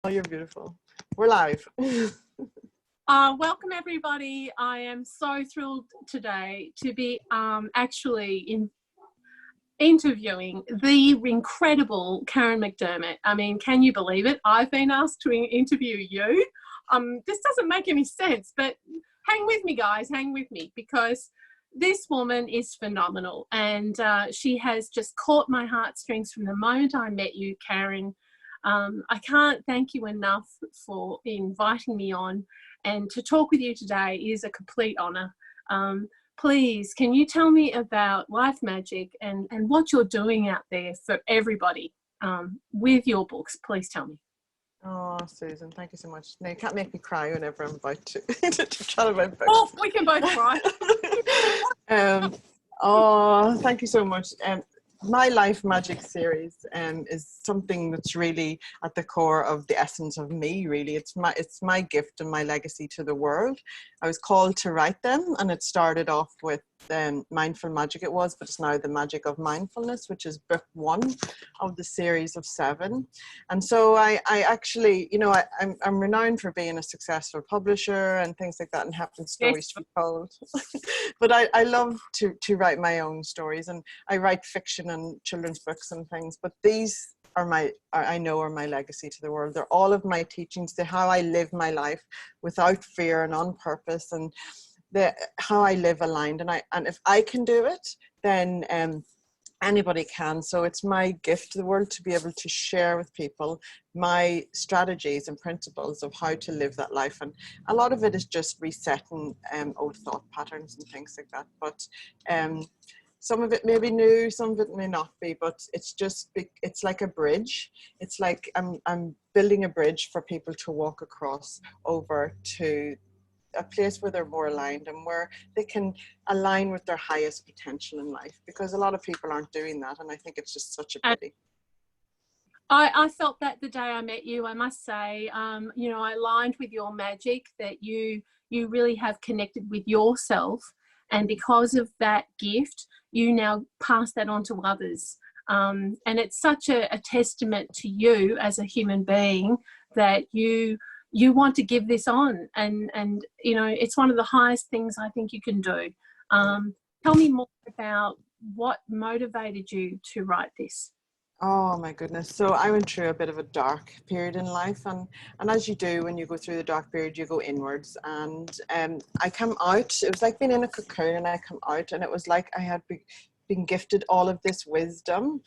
Oh, you're beautiful. We're live. Welcome everybody. I am so thrilled today to be interviewing the incredible Karen McDermott. I mean, can you believe it? I've been asked to interview you. This doesn't make any sense, but hang with me, guys. Hang with me, because this woman is phenomenal, and she has just caught my heartstrings from the moment I met you, Karen. I can't thank you enough for inviting me on, and to talk with you today is a complete honour. Please, can you tell me about Life Magic and what you're doing out there for everybody with your books? Please tell me. Oh, Susan, thank you so much. No, you can't make me cry whenever I'm about to chat about books. Oh, we can both cry. Thank you so much. My Life Magic series is something that's really at the core of the essence of me, really. It's my gift and my legacy to the world. I was called to write them, and it started off with Mindful Magic it was, but it's now The Magic of Mindfulness, which is book 1 of the series of 7. And so I actually, I'm renowned for being a successful publisher and things like that, and having stories to be told. But I love to write my own stories, and I write fiction and children's books and things, but these are my legacy to the world. They're all of my teachings. They're how I live my life without fear and on purpose, and how I live aligned. And if I can do it, then anybody can. So it's my gift to the world to be able to share with people my strategies and principles of how to live that life. And a lot of it is just resetting old thought patterns and things like that. But some of it may be new, some of it may not be, but it's like a bridge. It's like I'm building a bridge for people to walk across over to a place where they're more aligned and where they can align with their highest potential in life, because a lot of people aren't doing that, and I think it's just such a pity. I felt that the day I met you, I must say. I aligned with your magic, that you really have connected with yourself, and because of that gift you now pass that on to others, and it's such a testament to you as a human being that you want to give this on, and it's one of the highest things I think you can do. Tell me more about what motivated you to write this. Oh my goodness. So I went through a bit of a dark period in life, and as you do when you go through the dark period, you go inwards, and I come out. It was like being in a cocoon, and I come out, and it was like I had been gifted all of this wisdom,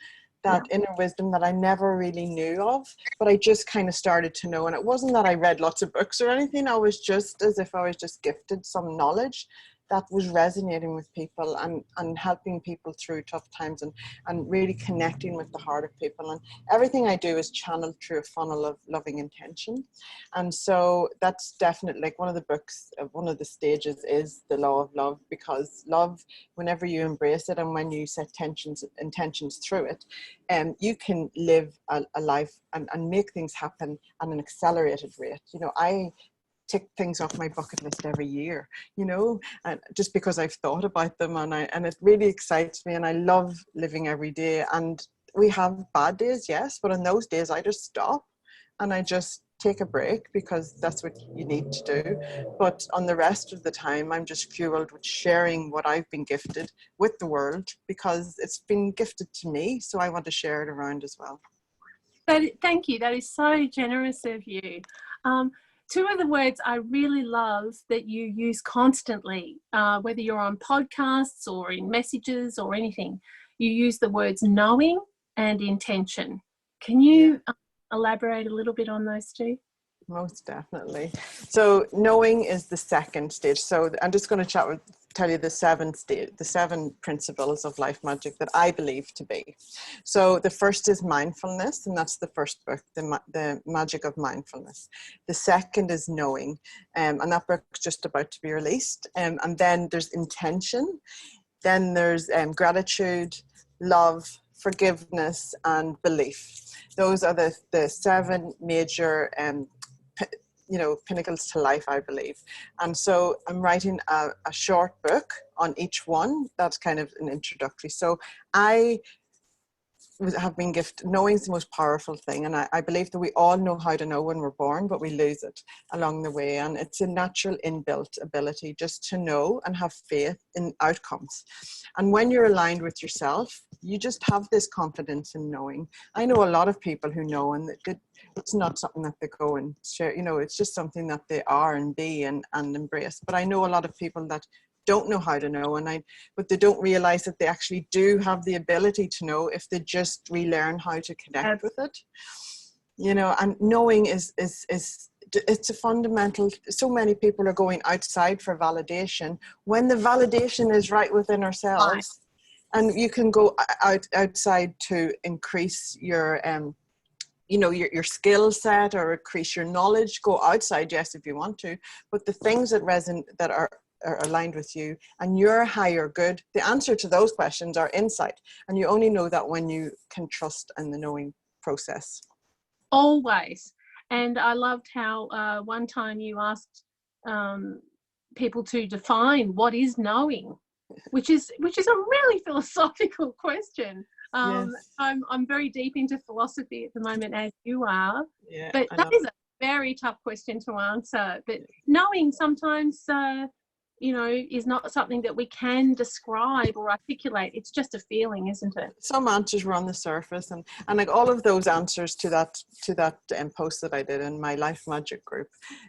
that inner wisdom that I never really knew of, but I just kind of started to know. And it wasn't that I read lots of books or anything. I was just as if I was just gifted some knowledge that was resonating with people and helping people through tough times, and really connecting with the heart of people. And everything I do is channeled through a funnel of loving intention. And so that's definitely like one of the books, one of the stages is the law of love, because love, whenever you embrace it and when you set intentions through it, you can live a life and make things happen at an accelerated rate. I tick things off my bucket list every year, and just because I've thought about them, and it really excites me, and I love living every day. And we have bad days, yes, but on those days I just stop and I just take a break, because that's what you need to do. But on the rest of the time, I'm just fueled with sharing what I've been gifted with the world, because it's been gifted to me, so I want to share it around as well. Thank you. That is so generous of you. Two of the words I really love that you use constantly, whether you're on podcasts or in messages or anything, you use the words knowing and intention. Can you elaborate a little bit on those two? Most definitely. So knowing is the second stage. So I'm just going to tell you the 7 principles of life magic that I believe to be. So the first is mindfulness, and that's the first book, the Magic of Mindfulness. The second is knowing, and that book's just about to be released. And then there's intention. Then there's gratitude, love, forgiveness, and belief. Those are the 7 major pinnacles to life, I believe. And so I'm writing a short book on each one. That's kind of an introductory. So I have been gifted. Knowing is the most powerful thing, and I believe that we all know how to know when we're born, but we lose it along the way, and it's a natural inbuilt ability just to know and have faith in outcomes. And when you're aligned with yourself, you just have this confidence in knowing. I know a lot of people who know, and it's not something that they go and share, you know, it's just something that they are and be and embrace. But I know a lot of people that don't know how to know, but they don't realize that they actually do have the ability to know if they just relearn how to connect with it, you know. And knowing is it's a fundamental. So many people are going outside for validation when the validation is right within ourselves. And you can go outside to increase your you know, your skill set or increase your knowledge. Go outside, yes, if you want to, but the things that are aligned with you and your higher good, the answer to those questions are inside, and you only know that when you can trust in the knowing process. Always. And I loved how one time you asked people to define what is knowing, which is a really philosophical question. Yes. I'm very deep into philosophy at the moment, as you are, yeah, but that is a very tough question to answer. But knowing sometimes you know, is not something that we can describe or articulate. It's just a feeling, isn't it? Some answers were on the surface, and like all of those answers to that post that I did in my Life Magic group,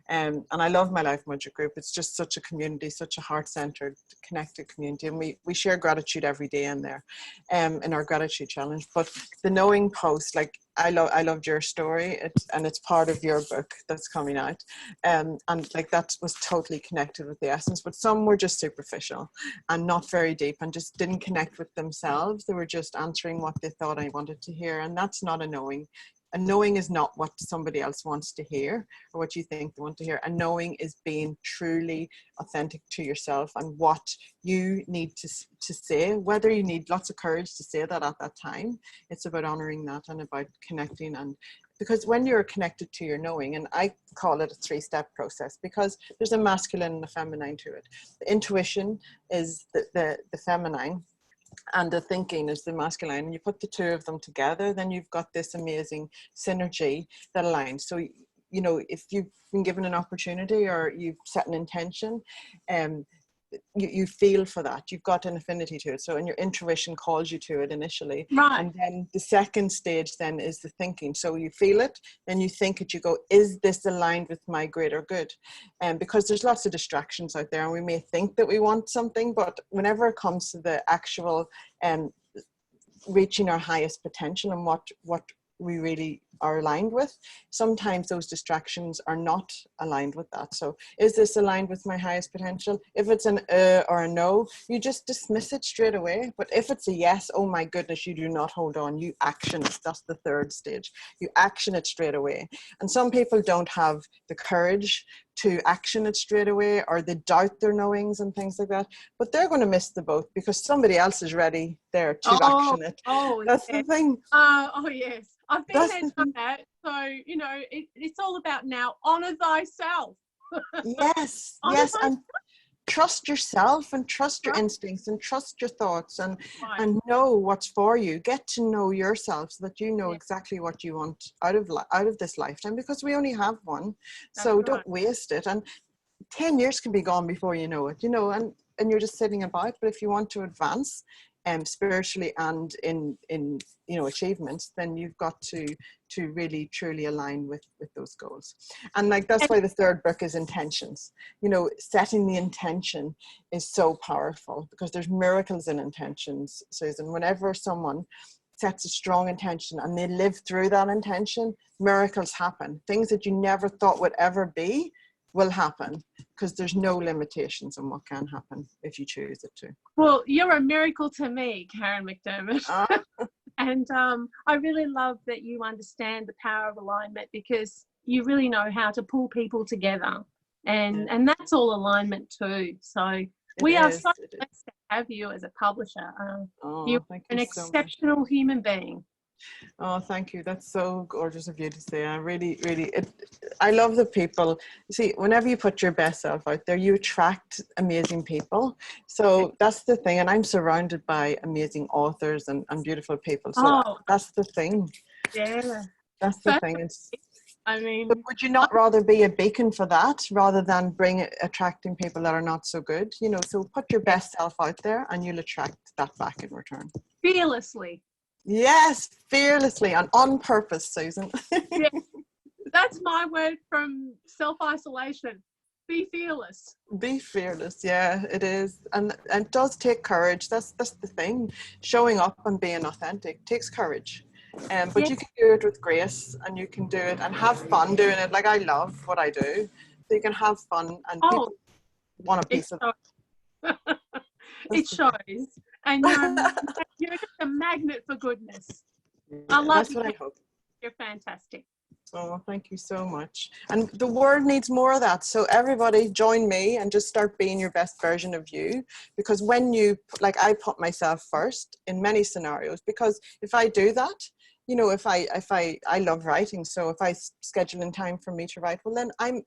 and I love my Life Magic group. It's just such a community, such a heart-centered, connected community, and we share gratitude every day in there, in our gratitude challenge. But the knowing post, like, I loved your story, and it's part of your book that's coming out, and like that was totally connected with the essence. But some were just superficial and not very deep, and just didn't connect with themselves. They were just answering what they thought I wanted to hear, and that's not a knowing. A knowing is not what somebody else wants to hear or what you think they want to hear. A knowing is being truly authentic to yourself and what you need to say, whether you need lots of courage to say that at that time. It's about honoring that and about connecting. And because when you're connected to your knowing, and I call it a 3-step process, because there's a masculine and a feminine to it. The intuition is the feminine, and the thinking is the masculine, and you put the two of them together, then you've got this amazing synergy that aligns. So, you know, if you've been given an opportunity or you've set an intention, you feel for that, you've got an affinity to it, so, and your intuition calls you to it initially, right? And then the second stage then is the thinking. So you feel it, then you think it, you go, is this aligned with my greater good? And because there's lots of distractions out there, and we may think that we want something, but whenever it comes to the actual reaching our highest potential and what we really are aligned with, sometimes those distractions are not aligned with that. So is this aligned with my highest potential? If it's an or a no, you just dismiss it straight away. But if it's a yes, oh my goodness, you do not hold on, you action it. That's the third stage. You action it straight away. And some people don't have the courage to action it straight away, or they doubt their knowings and things like that, but they're going to miss the boat because somebody else is ready there to action it. That's yes. the thing. Oh yes, I've been there, done that. So, you know, it's all about now, honor thyself. Yes, yes, and trust yourself and trust your instincts and trust your thoughts and know what's for you. Get to know yourself so that you know exactly what you want out of this lifetime, because we only have one. So don't waste it. And 10 years can be gone before you know it, you know, and you're just sitting about. But if you want to advance spiritually and in you know, achievements, then you've got to really truly align with those goals. And like, that's why the third book is intentions. You know, setting the intention is so powerful, because there's miracles in intentions, Susan. Whenever someone sets a strong intention and they live through that intention, miracles happen. Things that you never thought would ever be will happen, because there's no limitations on what can happen if you choose it to. Well, you're a miracle to me, Karen McDermott. And I really love that you understand the power of alignment, because you really know how to pull people together, and that's all alignment too. So we are so blessed to have you as a publisher. You're an exceptional human being. Oh, thank you. That's so gorgeous of you to say. I really, I love the people. See, whenever you put your best self out there, you attract amazing people. So that's the thing. And I'm surrounded by amazing authors and beautiful people. So Oh, that's the thing. yeah. That's the thing. It's, I but mean, would you not rather be a beacon for that rather than attracting people that are not so good? You know, so put your best self out there and you'll attract that back in return. fearlessly. Yes, fearlessly and on purpose, Susan. Yeah, that's my word from self-isolation. Be fearless. Be fearless, yeah, it is, and it does take courage. That's the thing. Showing up and being authentic takes courage, but Yeah. you can do it with grace, and you can do it and have fun doing it. Like I love what I do, so you can have fun, and Oh, people want a it piece of shows. it. It shows. And you're just a magnet for goodness. I love That's you. what I hope. You're fantastic. Oh, thank you so much. And the world needs more of that. So everybody join me and just start being your best version of you. Because when you, like I put myself first in many scenarios, because if I do that, you know, if I love writing. So if I schedule in time for me to write, well, then I'm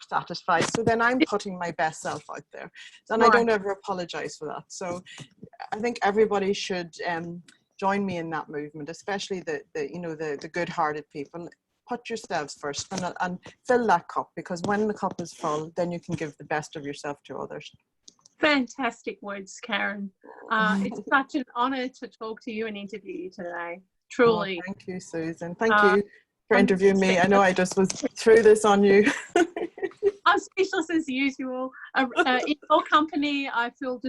satisfied. So then I'm putting my best self out there. And I Right. don't ever apologize for that. So I think everybody should join me in that movement, especially the good-hearted people. Put yourselves first and fill that cup, because when the cup is full, then you can give the best of yourself to others. Fantastic words, Karen. It's such an honour to talk to you and interview you today. Truly. Oh, thank you, Susan. Thank you for I'm interviewing me. I know I just was threw this on you. I'm speechless as usual. In your company, I feel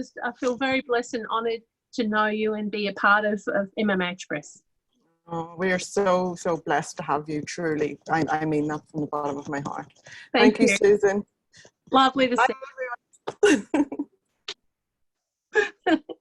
very blessed and honoured to know you and be a part of MMA Express. Oh, we are so blessed to have you. Truly, I mean that from the bottom of my heart. Thank You, you. Susan. Lovely to Bye, see you. everyone.